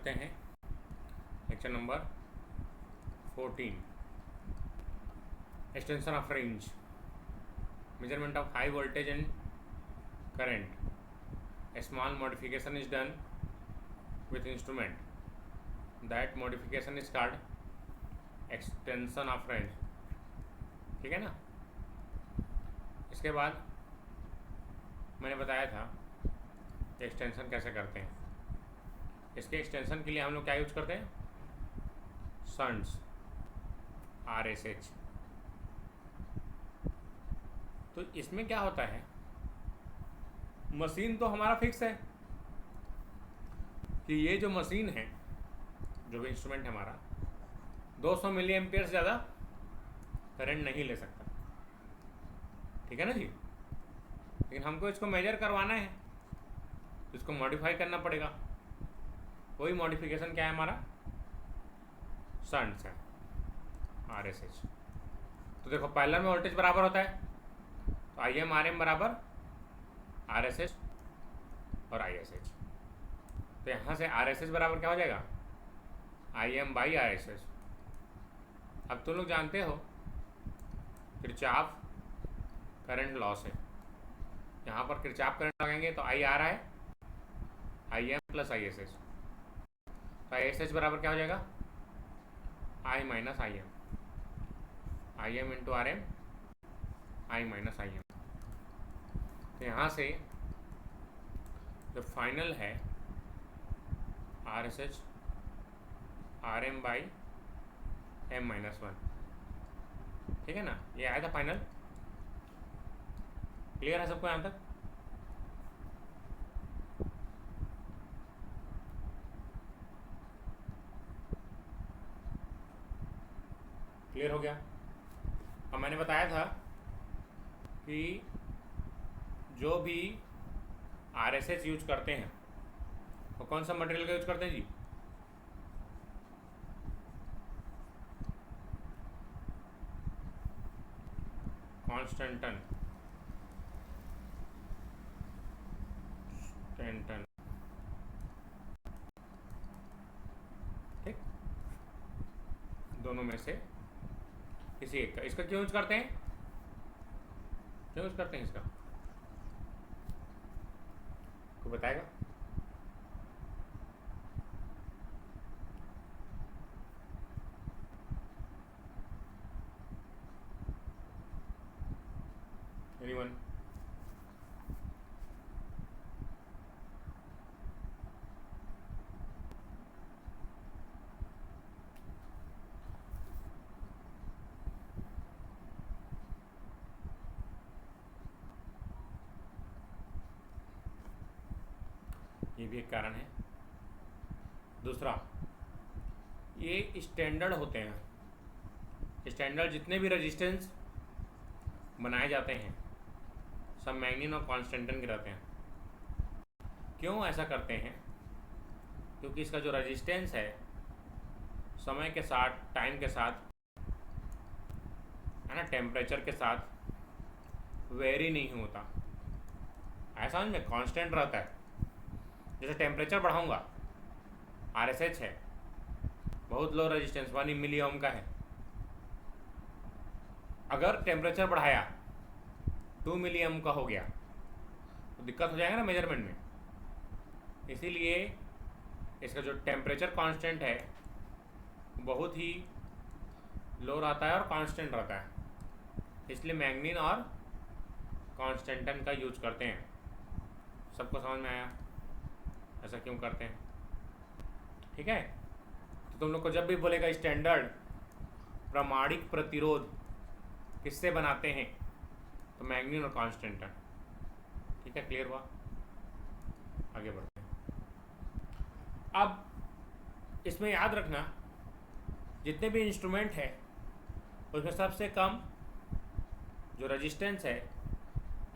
करते हैं lecture number 14, extension of range, measurement of high voltage and current. A small modification is done with instrument. That modification is called extension of range. ठीक है ना। इसके बाद मैंने बताया था कि एक्सटेंशन कैसे करते हैं। इसके एक्सटेंशन के लिए हम लोग क्या यूज करते हैं, शंट्स, RSH। तो इसमें क्या होता है, मशीन तो हमारा फिक्स है कि ये जो मशीन है, जो भी इंस्ट्रूमेंट है हमारा, 200 मिली एम्पियर से ज़्यादा करंट नहीं ले सकता, ठीक है ना जी। लेकिन हमको इसको मेजर करवाना है तो इसको मॉडिफाई करना पड़ेगा। वही मॉडिफिकेशन क्या है हमारा, शंट्स है, RSH। तो देखो पैरेलल में वोल्टेज बराबर होता है, तो IM RM बराबर RSH और ISH। तो यहाँ से RSH बराबर क्या हो जाएगा, IM बाई RSH। अब तुम लोग जानते हो किरचॉफ करंट लॉस है, यहाँ पर किरचॉफ करंट लगाएंगे तो I आ रहा है, IM प्लस ISH। तो ISH बराबर क्या हो जाएगा, I minus IM, IM into RM, I minus IM। तो यहाँ से जो फाइनल है RSH RM by M minus 1, ठीक है ना। ये आया था फाइनल। क्लियर है सबको यहाँ तक। क्लियर हो गया। अब मैंने बताया था कि जो भी RSH यूज करते हैं वो कौन सा मटेरियल का यूज करते हैं जी, कॉन्स्टेंटन, ठीक, दोनों में से किसी एक का। इसका क्यों यूज करते हैं, क्यों यूज करते हैं इसका, को बताएगा। एनीवन? ये भी एक कारण है। दूसरा, ये स्टैंडर्ड होते हैं। स्टैंडर्ड जितने भी रेजिस्टेंस बनाए जाते हैं सब मैग्नीन और कॉन्स्टेंटन के रहते हैं। क्यों ऐसा करते हैं, क्योंकि इसका जो रेजिस्टेंस है समय के साथ, टाइम के साथ, है ना, टेम्परेचर के साथ वेरी नहीं होता। ऐसा समझ में, कांस्टेंट रहता है। जैसे टेम्परेचर बढ़ाऊंगा, RSH है, बहुत लो रेजिस्टेंस 1 मिली ओम का है। अगर टेम्परेचर बढ़ाया 2 मिली ओम का हो गया तो दिक्कत हो जाएगा ना मेजरमेंट में। इसीलिए इसका जो टेम्परेचर कांस्टेंट है बहुत ही लो रहता है और कांस्टेंट रहता है। इसलिए मैग्नीन और कॉन्स्टेंटन का यूज करते हैं। सबको समझ में आया ऐसा क्यों करते हैं, ठीक है। तो तुम लोग को जब भी बोलेगा स्टैंडर्ड प्रामाणिक प्रतिरोध किससे बनाते हैं, तो मैग्नीन और कॉन्स्टेंटन, ठीक है। क्लियर हुआ, आगे बढ़ते हैं। अब इसमें याद रखना, जितने भी इंस्ट्रूमेंट है उसमें सबसे कम जो रेजिस्टेंस है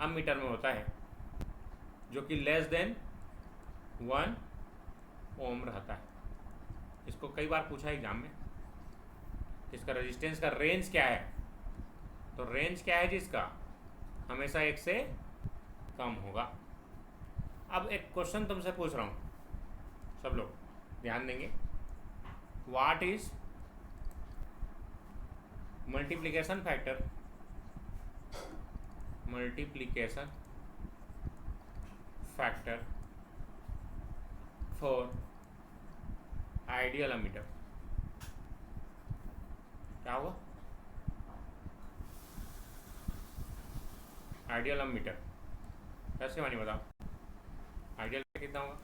अमीटर में होता है, जो कि लेस देन 1 ओम रहता है। इसको कई बार पूछा है एग्जाम में, इसका रेजिस्टेंस का रेंज क्या है। तो रेंज क्या है जिसका, हमेशा 1 से कम होगा। अब एक क्वेश्चन तुमसे पूछ रहा हूँ सब लोग, ध्यान देंगे, what is multiplication factor, multiplication factor for ideal ammeter. क्या होगा? आइडियल एमीटर कैसे मानी बताओ, आइडियल कितना होगा?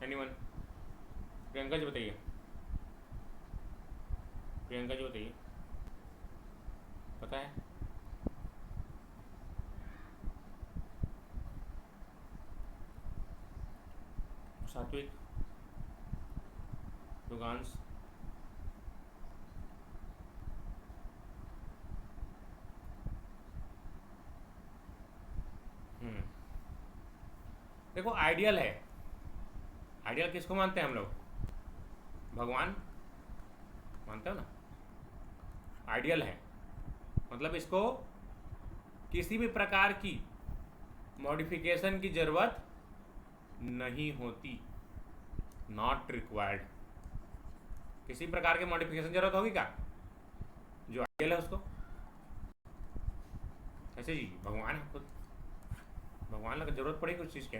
एनीवन? प्रियंका जी बताइए, प्रियंका जी बताइए, पता है? सात्विक, दुगांश, देखो आइडियल है, आइडियल किसको मानते हैं हम लोग? भगवान मानते हो ना, आइडियल है मतलब इसको किसी भी प्रकार की मॉडिफिकेशन की जरूरत नहीं होती, नॉट रिक्वायर्ड। किसी प्रकार के मॉडिफिकेशन की जरूरत होगी क्या जो आइडियल है उसको? ऐसे जी भगवान है खुद, भगवान को जरूरत पड़ेगी कुछ चीज़ के?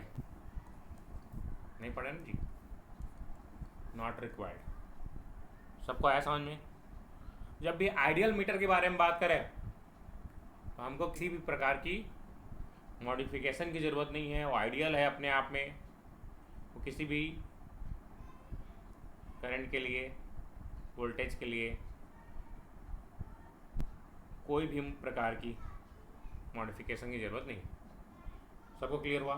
नहीं पड़े ना जी, नॉट रिक्वायर्ड। सबको आया समझ में? जब भी आइडियल मीटर के बारे में बात करें तो हमको किसी भी प्रकार की मॉडिफिकेशन की ज़रूरत नहीं है, वो आइडियल है अपने आप में, वो किसी भी करंट के लिए, वोल्टेज के लिए कोई भी प्रकार की मॉडिफिकेशन की ज़रूरत नहीं। सबको क्लियर हुआ?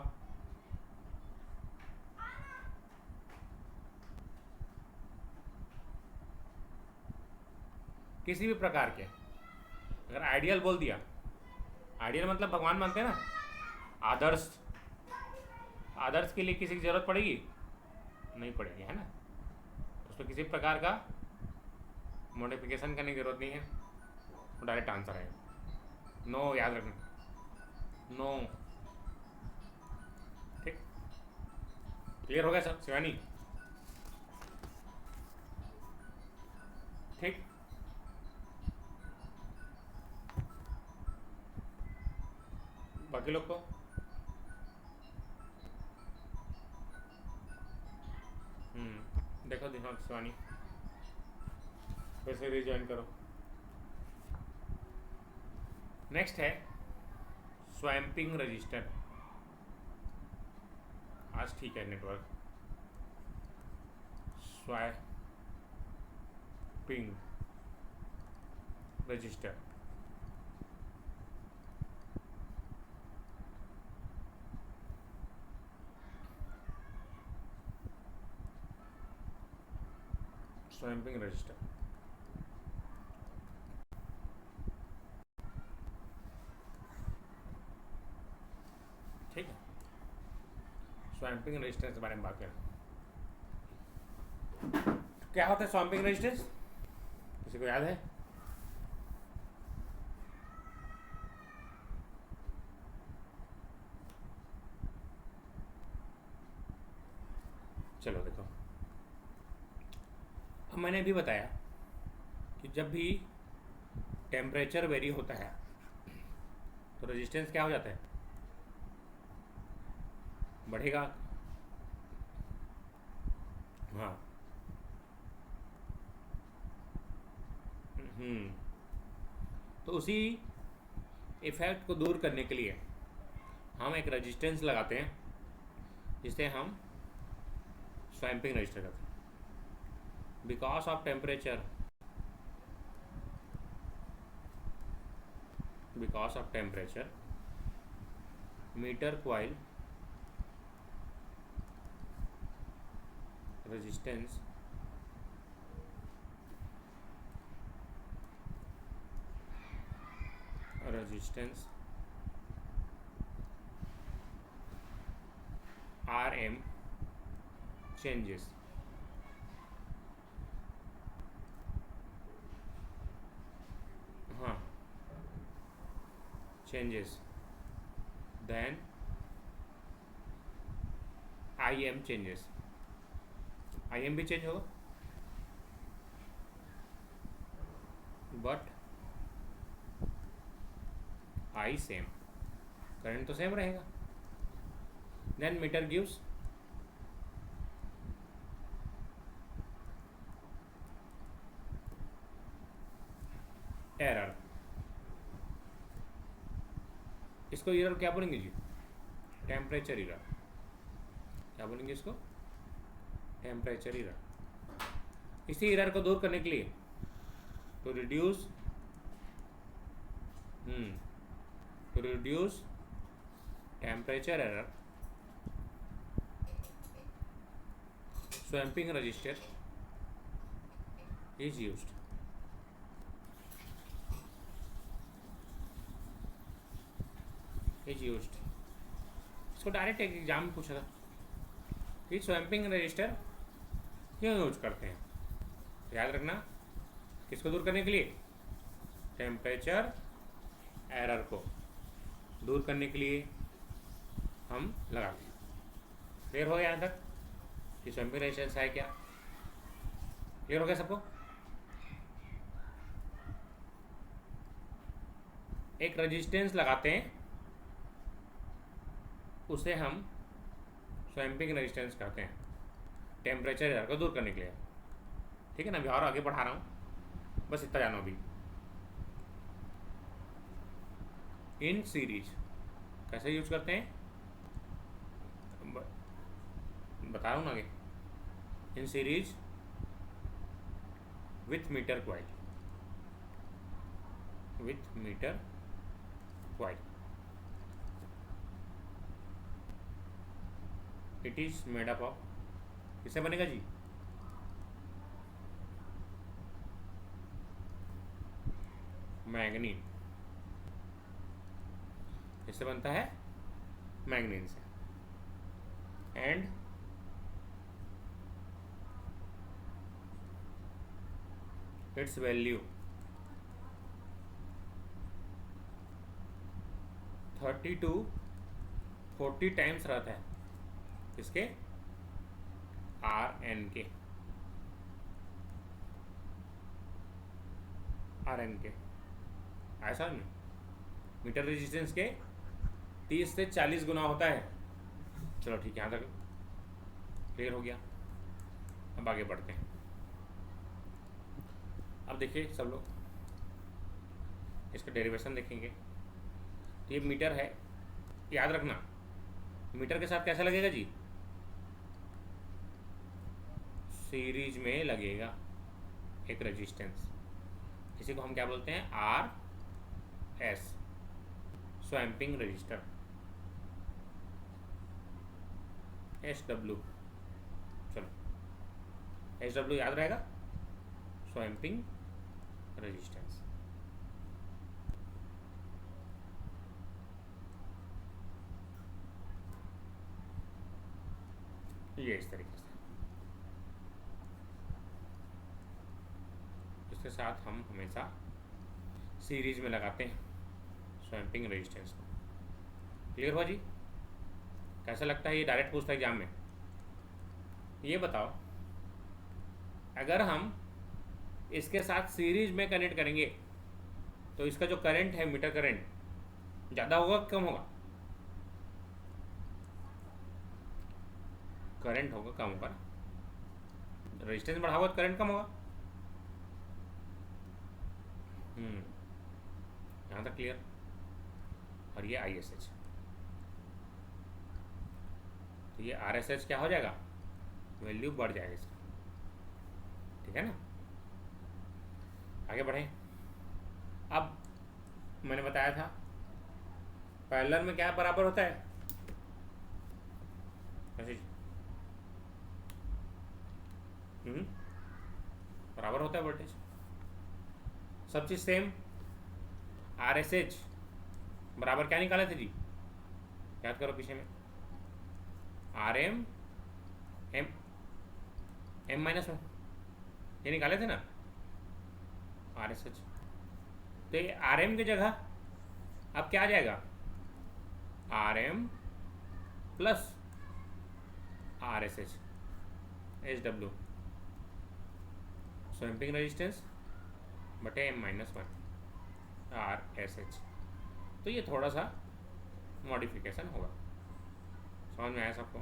किसी भी प्रकार के, अगर आइडियल बोल दिया, आइडियल मतलब भगवान मानते हैं ना, आदर्श, आदर्श के लिए किसी की ज़रूरत पड़ेगी? नहीं पड़ेगी, है ना? उसमें किसी प्रकार का मॉडिफिकेशन करने की ज़रूरत नहीं है, वो डायरेक्ट आंसर है नो, याद रखना, नो। ठीक, क्लियर हो गया सब शिवानी? ठीक, बाकी लोग को देखो देखो शिवानी, फिर से रिज्वाइन करो। नेक्स्ट है स्वैम्पिंग रजिस्टर। आज ठीक है network. Swamping register, swamping register. ठीक है, स्वैम्पिंग रजिस्टेंस के बारे में बात करें। क्या होता है स्वैम्पिंग रजिस्टेंस? किसी को याद है? चलो देखो, अब मैंने भी बताया कि जब भी टेम्परेचर वेरी होता है तो रेजिस्टेंस क्या हो जाता है? बढ़ेगा। हाँ, तो उसी इफेक्ट को दूर करने के लिए हम एक रेजिस्टेंस लगाते हैं जिसे हम स्वैम्पिंग रजिस्टर करते हैं। Because of temperature, because of temperature, meter coil resistance Rm changes। हाँ, changes, then IM changes. IM भी चेंज होगा, बट I सेम, करंट तो सेम रहेगा. Then meter gives error. इसको एरर क्या बोलेंगे जी? Temperature error. क्या बोलेंगे इसको? Temperature error. इसी एरर को दूर करने के लिए to reduce temperature error, swamping register is used. इसको डायरेक्ट एक एग्जाम में पूछा था कि स्वैम्पिंग रजिस्टर क्यों यूज करते हैं. याद रखना, किसको दूर करने के लिए? टेम्परेचर एरर को दूर करने के लिए हम लगाते हैं. क्लियर हो गया यहाँ तक कि स्वैम्पिंग रजिस्टेंस है क्या? क्लियर हो गया सबको? एक रेजिस्टेंस लगाते हैं, उसे हम स्वैम्पिंग रेजिस्टेंस कहते हैं, टेम्परेचर एरर को दूर करने के लिए. ठीक है ना? अभी और आगे बढ़ा रहा हूँ, बस इतना जानो अभी. इन सीरीज कैसे यूज करते हैं बता रहा हूँ ना आगे. In series with meter coil, it is made up of. किससे बनेगा जी? मैग्नीन. इससे बनता है मैग्नीन से. And it's value 30 to 40 times रहता है इसके RN के. ऐसा नहीं, मीटर रेजिस्टेंस के 30 से 40 गुना होता है. चलो ठीक है, यहाँ तक क्लियर हो गया. अब आगे बढ़ते हैं. अब देखिए सब लोग, इसका डेरिवेशन देखेंगे. तो ये मीटर है, याद रखना. मीटर के साथ कैसा लगेगा जी? सीरीज में लगेगा एक रेजिस्टेंस. इसी को हम क्या बोलते हैं? RS, swamping register. SW, चलो SW याद रहेगा, स्वैम्पिंग रेजिस्टेंस. ये इस तरीके से, इसके साथ हम हमेशा सीरीज में लगाते हैं स्वैम्पिंग रेजिस्टेंस को. क्लियर हुआ जी? कैसा लगता है? ये डायरेक्ट पूछता है एग्जाम में. ये बताओ, अगर हम इसके साथ सीरीज में कनेक्ट करेंगे तो इसका जो करंट है, मीटर करंट, ज़्यादा होगा कि कम होगा? करंट होगा, कम होगा. रेजिस्टेंस बढ़ा होगा तो करंट कम होगा. यहाँ तक क्लियर? और ये ISH, तो ये RSH क्या हो जाएगा? वैल्यू बढ़ जाएगा इसका. ठीक है ना? आगे बढ़ें. अब मैंने बताया था पैरेलल में क्या बराबर होता है? बराबर होता है वोल्टेज, सब चीज़ सेम. RSH बराबर क्या निकाले थे जी? याद करो पीछे में. RM M माइनस 1, ये निकाले थे ना RSH. तो ये RM की जगह अब क्या आ जाएगा, R M plus R S H H W, swamping resistance बटे M minus one R S H. तो ये थोड़ा सा मॉडिफिकेशन होगा। समझ में आया सबको?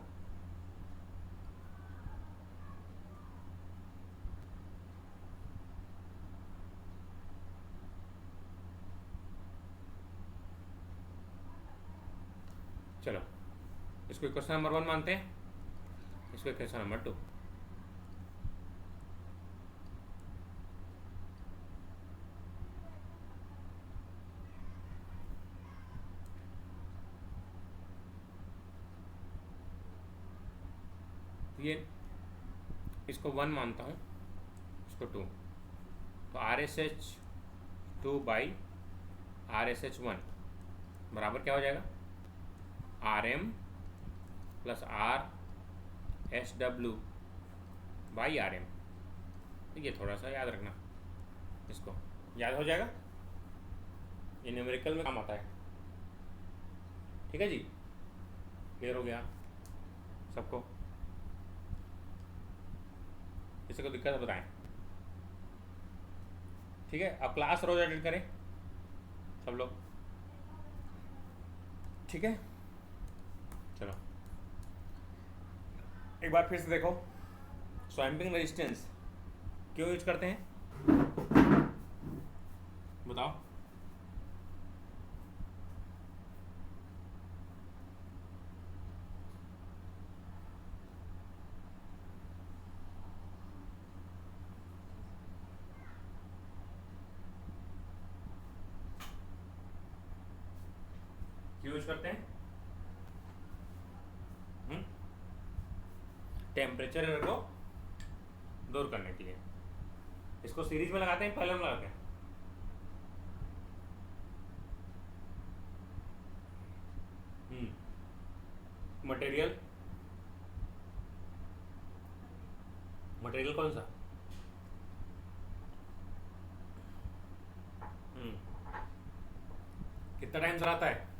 चलो इसको क्वेश्चन नंबर 1 मानते हैं, इसको क्वेश्चन नंबर 2। ये इसको 1 मानता हूँ, इसको 2, तो R S H 2 by R S H 1 बराबर क्या हो जाएगा, R M plus R S W by R M. तो ये थोड़ा सा याद रखना, इसको याद हो जाएगा, ये न्यूमेरिकल में काम आता है। ठीक है जी, क्लियर हो गया सबको? किसी को दिक्कत है बताएं। ठीक है, अब क्लास रोज अटेंड करें सब लोग। ठीक है, चलो एक बार फिर से देखो, स्वैम्पिंग रेजिस्टेंस क्यों यूज करते हैं बताओ? क्यों यूज करते हैं? टेम्परेचर एरर को दूर करने के लिए। इसको सीरीज में लगाते हैं, पैरेलल में लगाते हैं? मटेरियल, मटेरियल कौन सा? कितना टाइम चलाता है?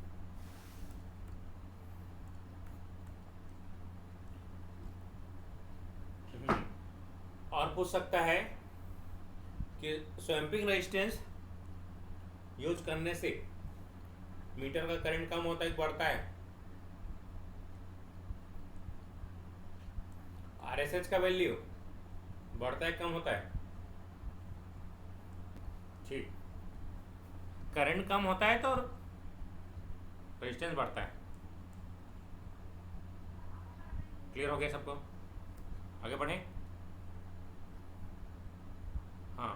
और पूछ सकता है कि स्वैम्पिंग रेजिस्टेंस यूज करने से मीटर का करंट कम होता है कि बढ़ता है? आरएसएच का वैल्यू बढ़ता है कम होता है? ठीक, करंट कम होता है तो रेजिस्टेंस बढ़ता है। क्लियर हो गया सबको? आगे बढ़ें? हाँ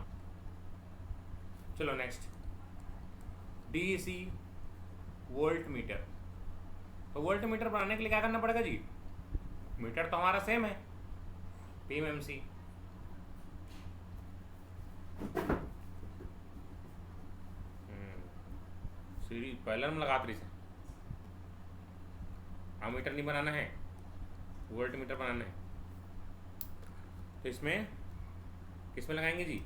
चलो नेक्स्ट, डीसी वोल्ट मीटर। तो वोल्ट मीटर बनाने के लिए क्या करना पड़ेगा जी? मीटर तो हमारा सेम है, पीएमएमसी। सीरीज पैरेलल में लगा से मीटर नहीं बनाना है, वोल्ट मीटर बनाना है। तो इसमें किसमें लगाएंगे जी?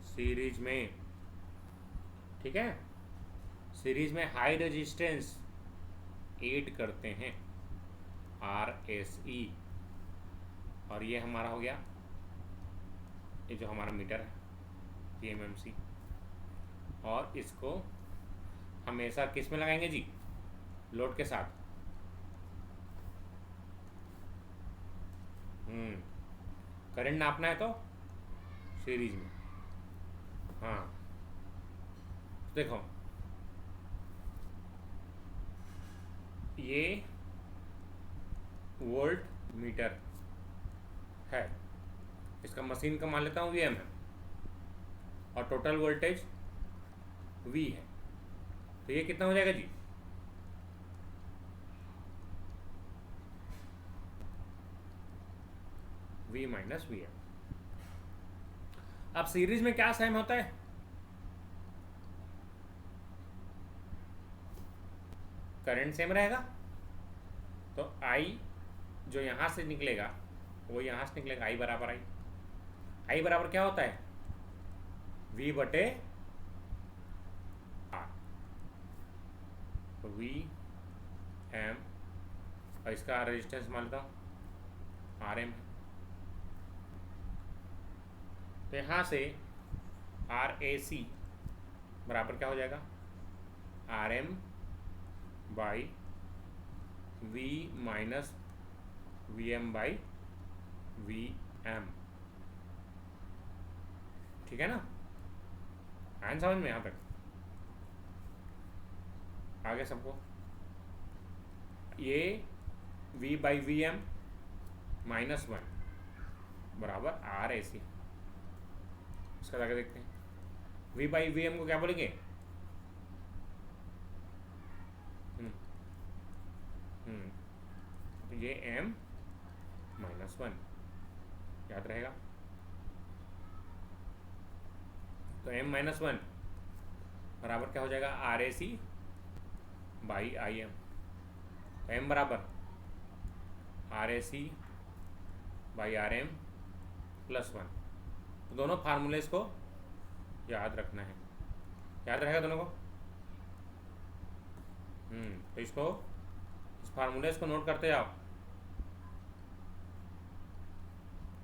सीरीज में। ठीक है, सीरीज में हाई रेजिस्टेंस ऐड करते हैं, RSE, और ये हमारा हो गया, ये जो हमारा मीटर है PMMC। और इसको हमेशा किस में लगाएंगे जी? लोड के साथ। करंट नापना है तो सीरीज में। हाँ देखो, ये वोल्ट मीटर है, इसका मशीन का मान लेता हूँ VM है, और टोटल वोल्टेज V है। तो ये कितना हो जाएगा जी? V minus VM। अब सीरीज में क्या सेम होता है? करंट सेम रहेगा, तो I जो यहाँ से निकलेगा वो यहाँ से निकलेगा, I बराबर I बराबर क्या होता है? V बटे वी एम, और इसका रेजिस्टेंस मान लेता हूँ आर एम। तो यहाँ से आर ए सी बराबर क्या हो जाएगा, R M by V minus V M by V M. ठीक है ना, आए समझ में यहाँ तक? आगे सबको ये v by V M minus one बराबर आर ए सी। इसका जाके देखते हैं, v बाई वी एम को क्या बोलेंगे, तो ये m माइनस वन याद रहेगा। तो m माइनस वन बराबर क्या हो जाएगा, R A C by I M. m बराबर R A C by R M plus one. तो दोनों फार्मूलेस को याद रखना है, याद रहेगा दोनों को। तो इसको, इस फार्मूलेस को नोट करते जाओ,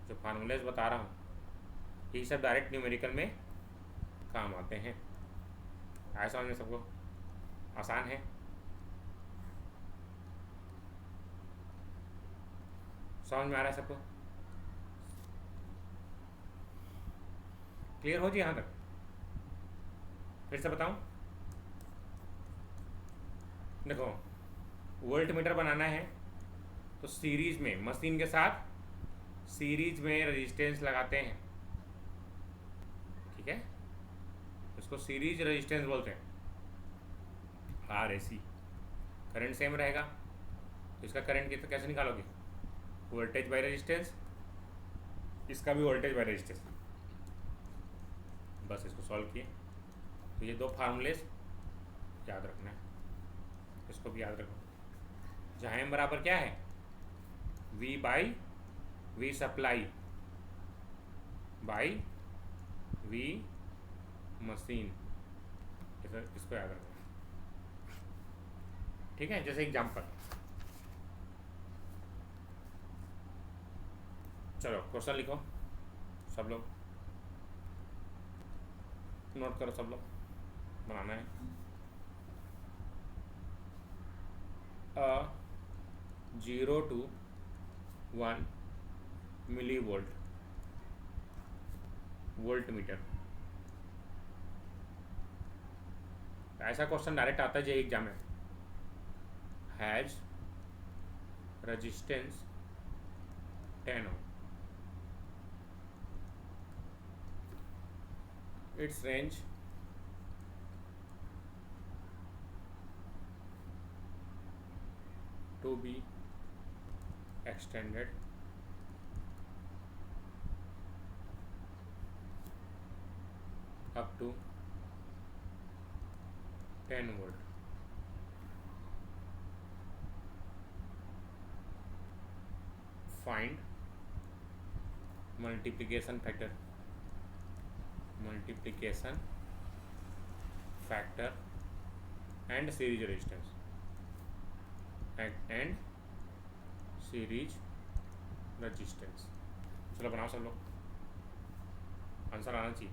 जो फार्मूलेस बता रहा हूँ यही सब डायरेक्ट न्यूमेरिकल में काम आते हैं। आया समझ में सबको? आसान है, समझ में आ रहा है सबको? क्लियर हो जी यहाँ तक? फिर से बताऊँ, देखो वोल्ट मीटर बनाना है तो सीरीज में, मशीन के साथ सीरीज में रेजिस्टेंस लगाते हैं। ठीक है, इसको सीरीज रेजिस्टेंस बोलते हैं, R A C. Current same रहेगा तो इसका करंट कैसे निकालोगे, वोल्टेज बाय रेजिस्टेंस, इसका भी वोल्टेज बाय रेजिस्टेंस। बस इसको सॉल्व किए तो ये दो फार्मूलेस याद रखना है, इसको भी याद रखो। जहाँ एम बराबर क्या है, V by V supply by V machine, इसको याद रखो। ठीक है, जैसे एग्जाम्पल, चलो क्वेश्चन लिखो सब लोग, नोट करो सब लोग, बनाना है। 0 to 1 millivolt वोल्ट मीटर। ऐसा क्वेश्चन डायरेक्ट आता है जे एग्जाम में, has resistance 10 ohm, its range to be extended up to 10 volt. Find multiplication factor and series resistance and series resistance। चलो बनाओ सब लोग, आंसर आना चाहिए।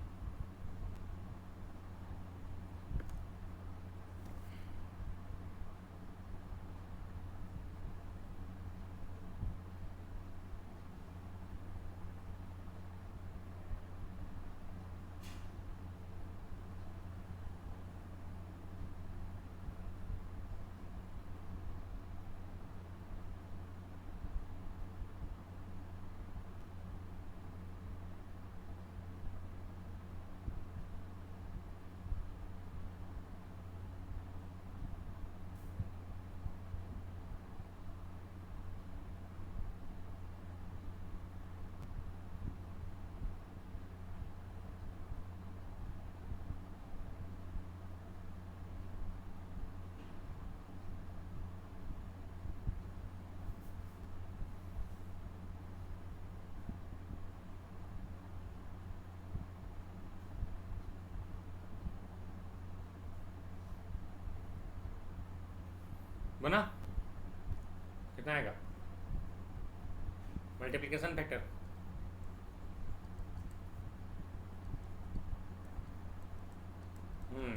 बना? कितना आएगा? मल्टीप्लिकेशन फैक्टर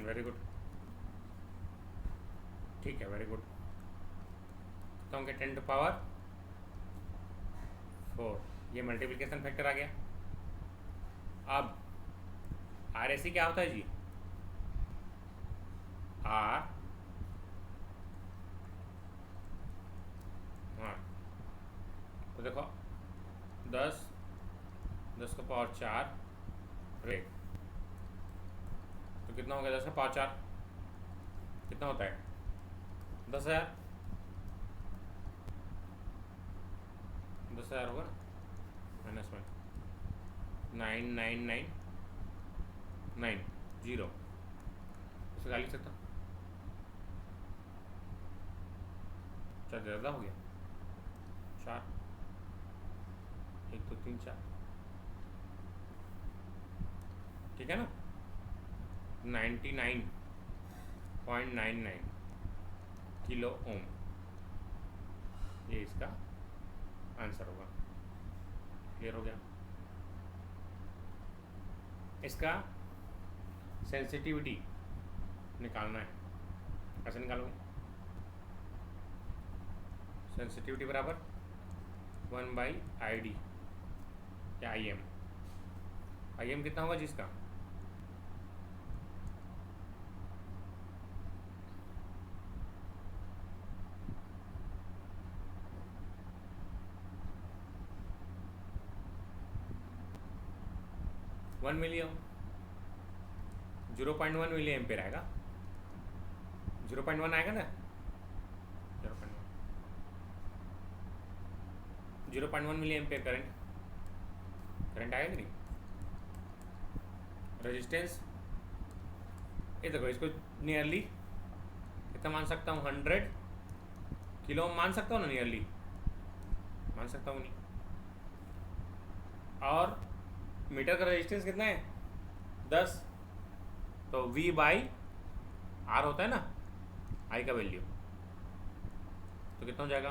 वेरी गुड, ठीक है, वेरी गुड। तो हम 10⁴ ये मल्टीप्लिकेशन फैक्टर आ गया। अब आर एस सी क्या होता है जी? आर, हाँ, तो देखो 10⁴ रेट, तो कितना हो गया? 10⁴ कितना होता है? 10,000। 10,000 होगा ना, -1 9999 उसे लिख सकता, चार ज़्यादा हो गया, 4, 1 2 3 4, ठीक है ना, 99.99 किलो ओम, ये इसका आंसर होगा। क्लियर हो गया? इसका सेंसिटिविटी निकालना है, कैसे निकालोगे? सेंसिटिविटी बराबर 1/ID या IM। IM कितना होगा जिसका? वन मिलियन 0.1 मिली एम्पेयर आएगा, 0.1 आएगा ना, 0.1 मिली एम्पेयर करंट आएगा कि नहीं? रेजिस्टेंस, ये देखो, इसको नियरली कितना मान सकता हूँ? 100 किलो ओम मान सकता हूँ ना, नियरली मान सकता हूँ नहीं। और मीटर का रेजिस्टेंस कितना है? 10, तो V/R होता है ना, I का वैल्यू, तो कितना हो जाएगा?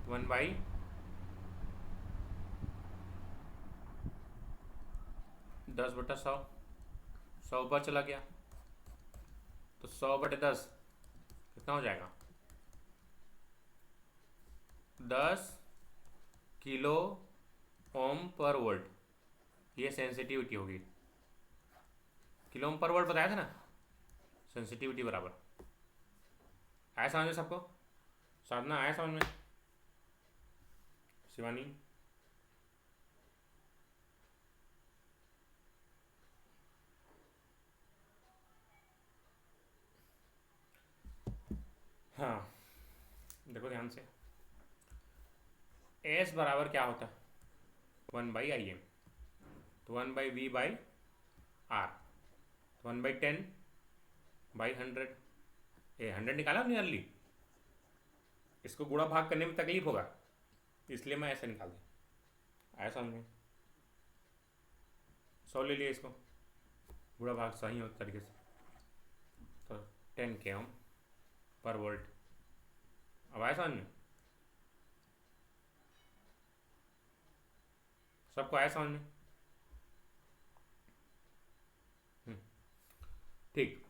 1/10/100, 100 ऊपर चला गया, तो 100/10 कितना हो जाएगा? 10 किलो ओम पर वोल्ट, ये सेंसिटिविटी होगी। किलो ओम पर वोल्ट बताया था ना, सेंसिटिविटी बराबर। आया समझ में सबको? साधना आया समझ में? शिवानी? हाँ, देखो ध्यान से, एस बराबर क्या होता है? 1/IM, तो 1/V/R, तो 1/10/100, ये 100 निकाला नियरली, इसको गुणा भाग करने में तकलीफ होगा, इसलिए मैं ऐसे निकाल दिया। आया समझ में? 100 ले लिया, इसको गुणा भाग सही हो तरीके से, तो 10 के ओम पर वोल्ट। अब आया समझ में? सबको आया समझ में? ठीक।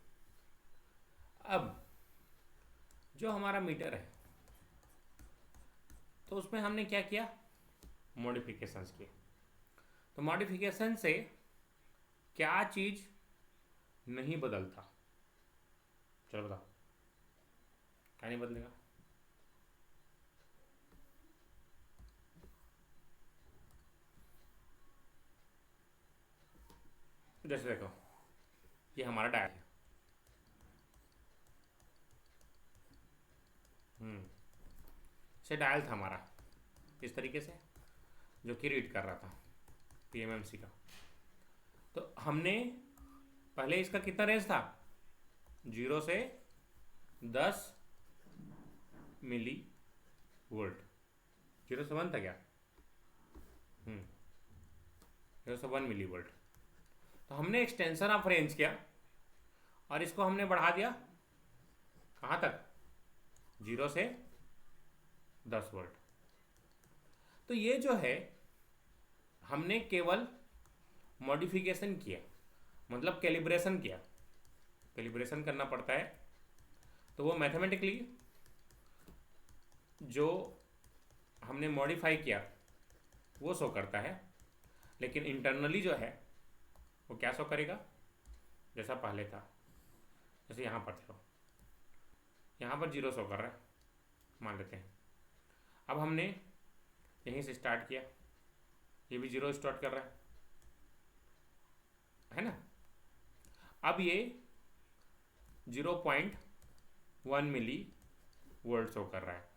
अब जो हमारा मीटर है, तो उसमें हमने क्या किया? मॉडिफिकेशंस किए। तो मॉडिफिकेशन से क्या चीज नहीं बदलता? चलो बताओ, क्या नहीं बदलेगा? जैसे देखो, ये हमारा डायल है, से डायल था हमारा इस तरीके से, जो कि रीड कर रहा था PMMC का। तो हमने पहले इसका कितना रेंज था? 0 से 10 मिली वोल्ट, 0 से 1 था क्या? 0 से 1 मिली वोल्ट। तो हमने एक्सटेंशन ऑफ रेंज किया और इसको हमने बढ़ा दिया कहाँ तक? 0 से 10 वोल्ट। तो ये जो है हमने केवल मॉडिफिकेशन किया, मतलब कैलिब्रेशन किया। कैलिब्रेशन करना पड़ता है, तो वो मैथमेटिकली जो हमने मॉडिफाई किया वो शो करता है, लेकिन इंटरनली जो है वो क्या शो करेगा, जैसा पहले था। जैसे यहाँ पर देखो, यहाँ पर 0 शो कर रहा है, मान लेते हैं। अब हमने यहीं से स्टार्ट किया, ये भी 0 स्टार्ट कर रहा है ना। अब ये 0.1 मिली वोल्ट शो कर रहा है,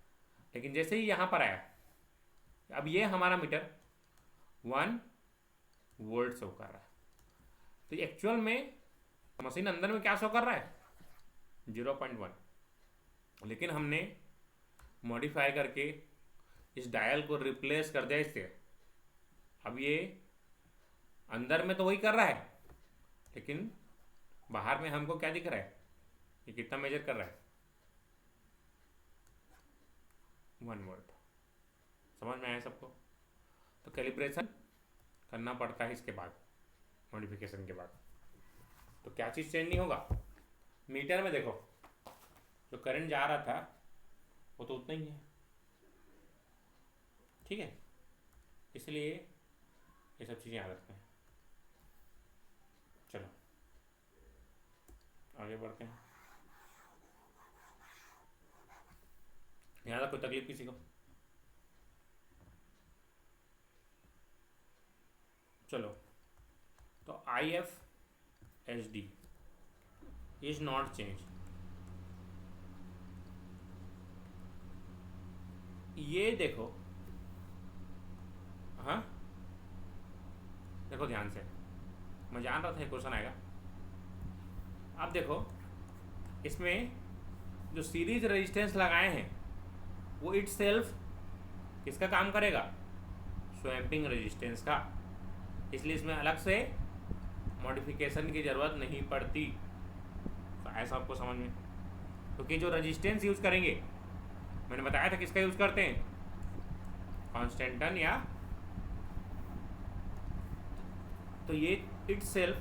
लेकिन जैसे ही यहाँ पर आया, अब ये हमारा मीटर 1 वोल्ट शो कर रहा है। तो एक्चुअल में मशीन अंदर में क्या शो कर रहा है, 0.1, लेकिन हमने मॉडिफाई करके इस डायल को रिप्लेस कर दिया इससे। अब ये अंदर में तो वही कर रहा है, लेकिन बाहर में हमको क्या दिख रहा है, ये कितना मेजर कर रहा है, 1 वोल्ट। समझ में आया सबको? तो कैलिब्रेशन करना पड़ता है इसके बाद, मॉडिफिकेशन के बाद। तो क्या चीज़ चेंज नहीं होगा, मीटर में देखो जो करंट जा रहा था वो तो उतना ही है, ठीक है। इसलिए ये सब चीज़ें याद रखते हैं। चलो आगे बढ़ते हैं। यहाँ तक कोई तकलीफ किसी को? चलो, तो IFSD इज नॉट चेंज। ये देखो, हाँ देखो ध्यान से, मैं जान रहा था क्वेश्चन आएगा। अब देखो इसमें जो सीरीज रेजिस्टेंस लगाए हैं वो इट सेल्फ किसका काम करेगा, स्वैम्पिंग रेजिस्टेंस का। इसलिए इसमें अलग से मॉडिफिकेशन की ज़रूरत नहीं पड़ती। तो ऐसा आपको समझ में, क्योंकि जो रेजिस्टेंस यूज़ करेंगे, मैंने बताया था किसका यूज़ करते हैं, कॉन्स्टेंटन या, तो ये इट सेल्फ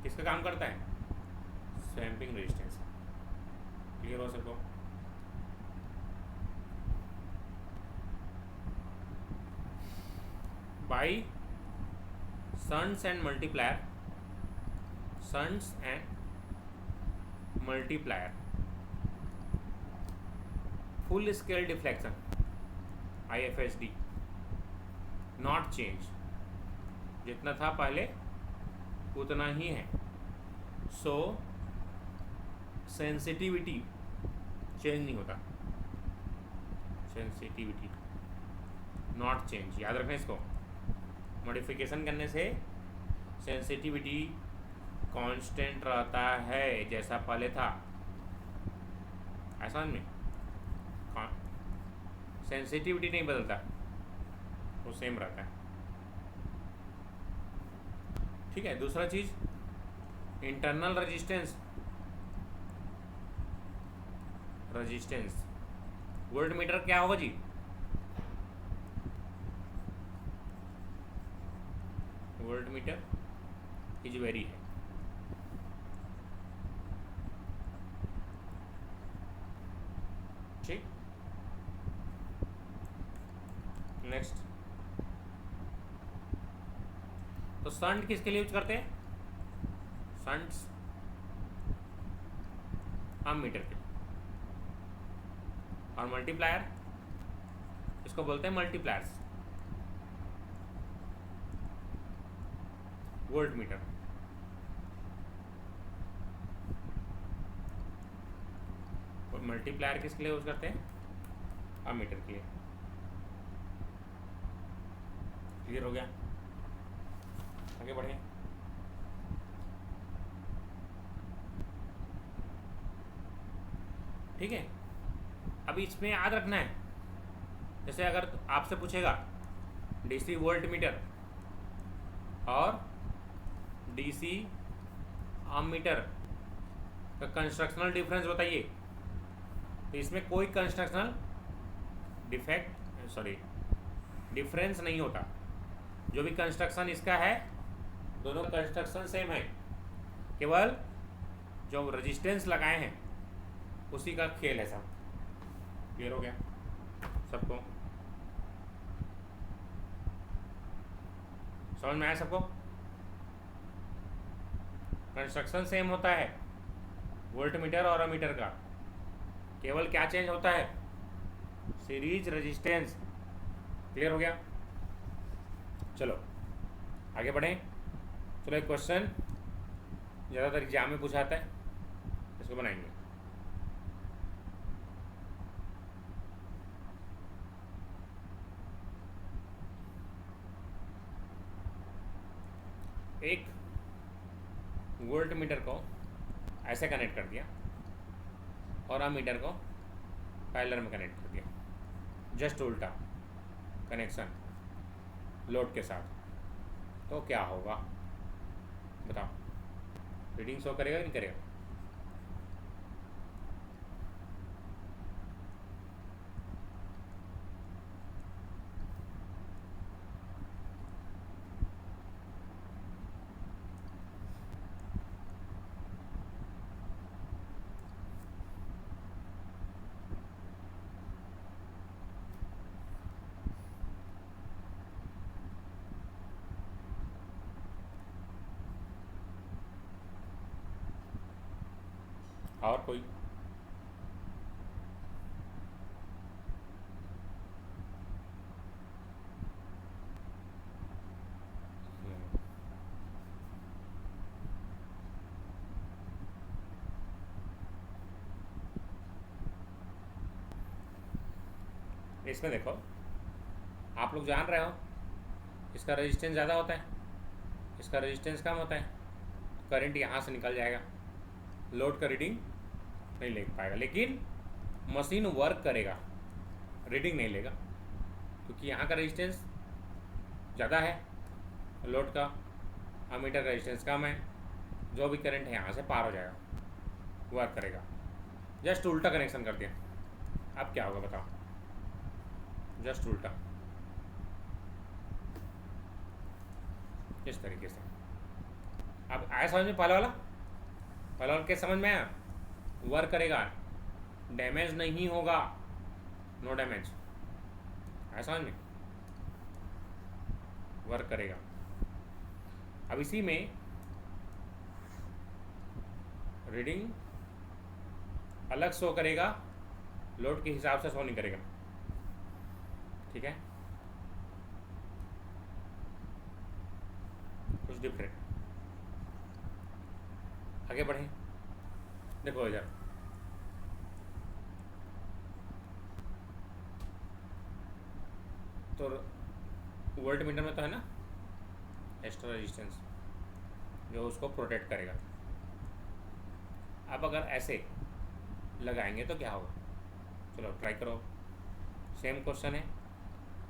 किसका काम करता है, स्वैम्पिंग रेजिस्टेंस। क्लियर हो सबको? By shunts and multiplier, shunts and multiplier, full scale deflection IFSD not change, जितना था पहले उतना ही है। सो सेंसिटिविटी चेंज नहीं होता, सेंसिटिविटी नॉट चेंज, याद रखना इसको। मॉडिफिकेशन करने से सेंसिटिविटी कांस्टेंट रहता है, जैसा पहले था। ऐसा में सेंसिटिविटी नहीं बदलता, वो सेम रहता है, ठीक है। दूसरा चीज़, इंटरनल रेजिस्टेंस, वोल्ट मीटर क्या होगा जी, वोल्ट मीटर इज वेरी है, ठीक। नेक्स्ट, तो शंट किसके लिए यूज करते हैं, शंट्स मीटर के, और मल्टीप्लायर इसको बोलते हैं मल्टीप्लायर्स, वोल्ट मीटर। और मल्टीप्लायर किसके लिए यूज करते हैं, मीटर के लिए। क्लियर हो गया? आगे बढ़े। ठीक है, अब इसमें याद रखना है, जैसे अगर आपसे पूछेगा DC वोल्ट मीटर और DC आम मीटर का कंस्ट्रक्शनल डिफरेंस बताइए, तो इसमें कोई कंस्ट्रक्शनल डिफरेंस नहीं होता। जो भी कंस्ट्रक्शन इसका है, दोनों कंस्ट्रक्शन सेम है, केवल जो रेजिस्टेंस लगाए हैं उसी का खेल है सब। क्लियर हो गया सबको? समझ में आया सबको? कंस्ट्रक्शन सेम होता है वोल्ट मीटर और अमीटर का, केवल क्या चेंज होता है? Series resistance. क्लियर हो गया? चलो आगे बढ़ें। चलो एक क्वेश्चन ज़्यादातर एग्जाम में पूछा आता है, इसको बनाएंगे। एक वोल्ट मीटर को ऐसे कनेक्ट कर दिया और अमीटर को पैरेलल में कनेक्ट कर दिया, जस्ट उल्टा कनेक्शन लोड के साथ, तो क्या होगा बताओ? रीडिंग शो करेगा कि नहीं करेगा? और कोई? इसमें देखो, आप लोग जान रहे हो इसका रेजिस्टेंस ज़्यादा होता है, इसका रेजिस्टेंस कम होता है, करंट यहाँ से निकल जाएगा, लोड का रीडिंग नहीं ले पाएगा, लेकिन मशीन वर्क करेगा, रीडिंग नहीं लेगा, क्योंकि यहाँ का रेजिस्टेंस ज़्यादा है, लोड का अमीटर का रेजिस्टेंस कम है, जो भी करंट है यहाँ से पार हो जाएगा, वर्क करेगा। जस्ट उल्टा कनेक्शन कर दिया, अब क्या होगा बताओ? जस्ट उल्टा, इस तरीके से। अब आया समझ में? पहला वाला क्या समझ में आया? वर्क करेगा, डैमेज नहीं होगा, नो डैमेज। आया समझ में? वर्क करेगा। अब इसी में रीडिंग अलग शो करेगा, लोड के हिसाब से शो नहीं करेगा, ठीक है? कुछ डिफरेंट। आगे बढ़ें। देखो इधर तो वोल्ट मीटर में तो है ना एक्स्ट्रा रेजिस्टेंस जो उसको प्रोटेक्ट करेगा। अब अगर ऐसे लगाएंगे तो क्या होगा? चलो ट्राई करो, सेम क्वेश्चन है,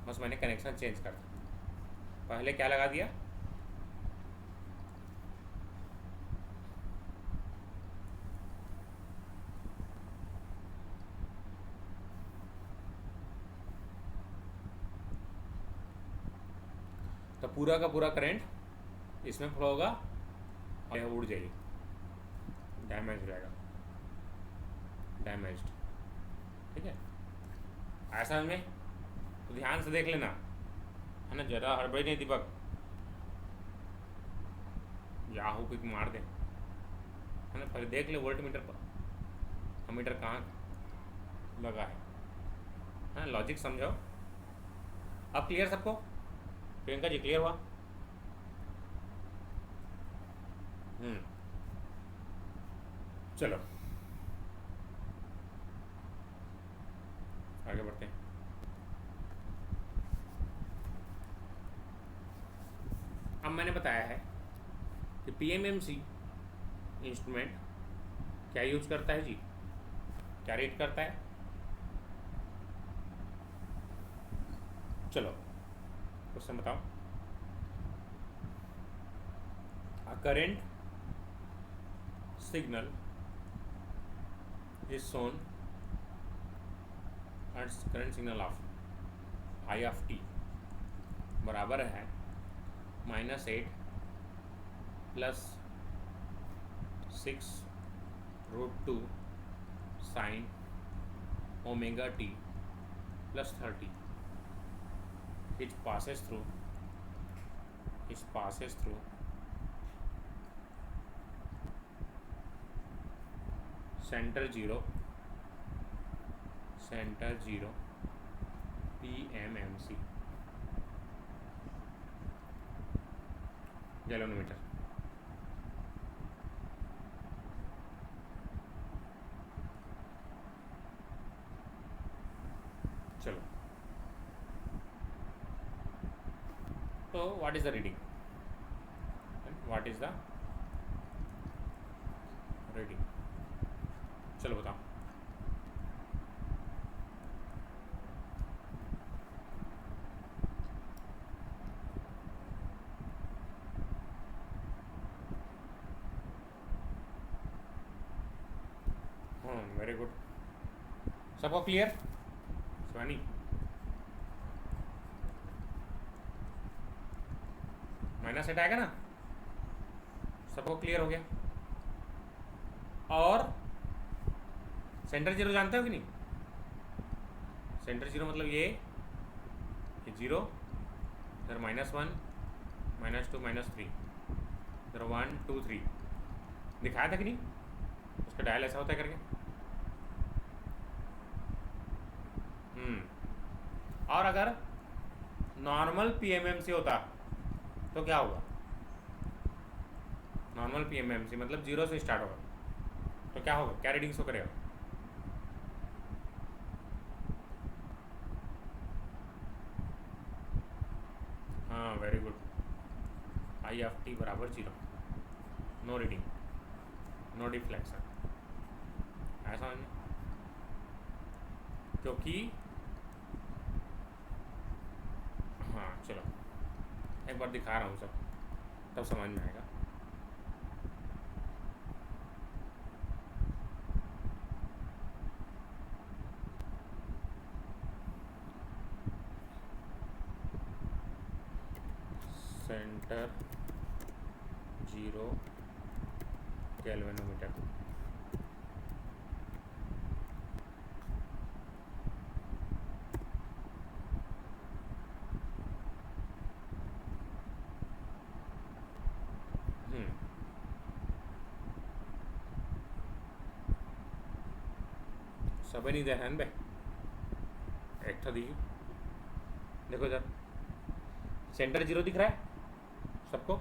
बस मैंने कनेक्शन चेंज कर दिया। पहले क्या लगा दिया? तो पूरा का पूरा करंट इसमें फ्लो होगा और यह उड़ जाएगी, डैमेज हो जाएगा, डैमेज्ड। ठीक है, ऐसा में तो ध्यान से देख लेना, है ना? जरा हड़बड़ी नहीं दीपक, याहू पिक मार दे, है ना? पहले देख ले वोल्ट मीटर पर अमीटर कहाँ लगा है ना? लॉजिक समझो। अब क्लियर सबको? प्रियंका जी क्लियर हुआ? चलो आगे बढ़ते हैं। अब मैंने बताया है कि पीएमएमसी इंस्ट्रूमेंट क्या यूज करता है जी, क्या रेट करता है? चलो क्वेश्चन बताओ। A current signal is shown current signal of I of T बराबर है -8 + 6√2 sine omega T +30 which passes through center 0 PMMC galvanometer. चलो, तो व्हाट इज द रीडिंग? चलो बताओ। वेरी गुड, सबको क्लियर? स्वानी -8 आएगा ना? सबको क्लियर हो गया? और सेंटर 0 जानते हो कि नहीं? सेंटर 0 मतलब ये 0, इधर -1 -2 -3, इधर 1 2 3 दिखाया था कि नहीं? उसका डायल ऐसा होता है करके। और अगर नॉर्मल पीएमएमसी होता तो क्या होगा? नॉर्मल पीएमएमसी मतलब 0 से स्टार्ट होगा, तो क्या होगा? क्या रीडिंग शो करेगा? हाँ, very good. I of T बराबर 0, नो रीडिंग, नो डिफ्लेक्शन। ऐसा समझ में? क्योंकि हाँ चलो एक बार दिखा रहा हूँ सब, तब समझ में आएगा। सेंटर 0 गैल्वेनोमीटर, सब नहीं देखा है भाई, एक था देखिए, देखो इधर सेंटर 0 दिख रहा है सबको?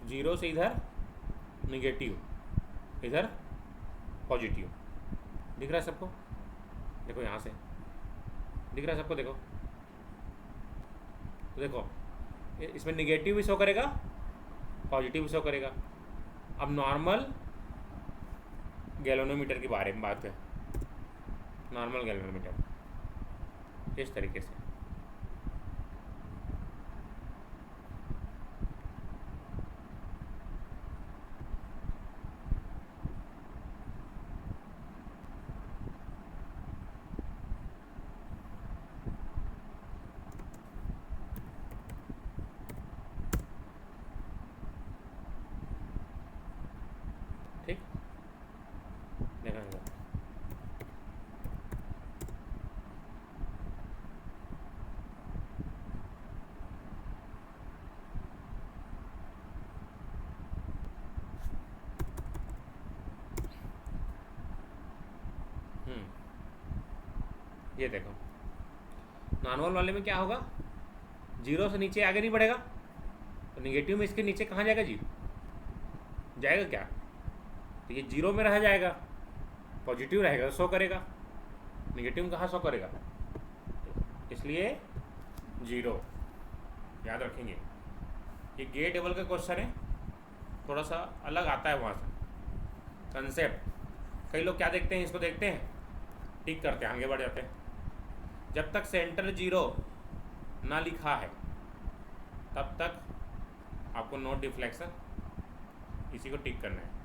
0 से इधर निगेटिव, इधर पॉजिटिव दिख रहा है सबको? देखो यहाँ से दिख रहा है सबको, देखो तो देखो इसमें निगेटिव भी शो करेगा, पॉजिटिव भी शो करेगा। अब नॉर्मल गैल्वेनोमीटर के बारे में बात है। नॉर्मल गैल्वेनोमीटर इस तरीके से, ठीक? देखा होगा। ये देखो नॉर्मल वाले में क्या होगा? 0 से नीचे आगे नहीं बढ़ेगा, तो निगेटिव में इसके नीचे कहाँ जाएगा? 0 जाएगा क्या? तो ये 0 में रह जाएगा, पॉजिटिव रहेगा तो शो करेगा, निगेटिव में कहाँ शो करेगा? इसलिए 0 याद रखेंगे। ये गेट टेबल का क्वेश्चन है, थोड़ा सा अलग आता है वहाँ से कंसेप्ट। कई लोग क्या देखते हैं, इसको देखते हैं, टिक करते हैं, आगे बढ़ जाते हैं। जब तक सेंटर 0 ना लिखा है तब तक आपको नो डिफ्लेक्शन इसी को टिक करना है।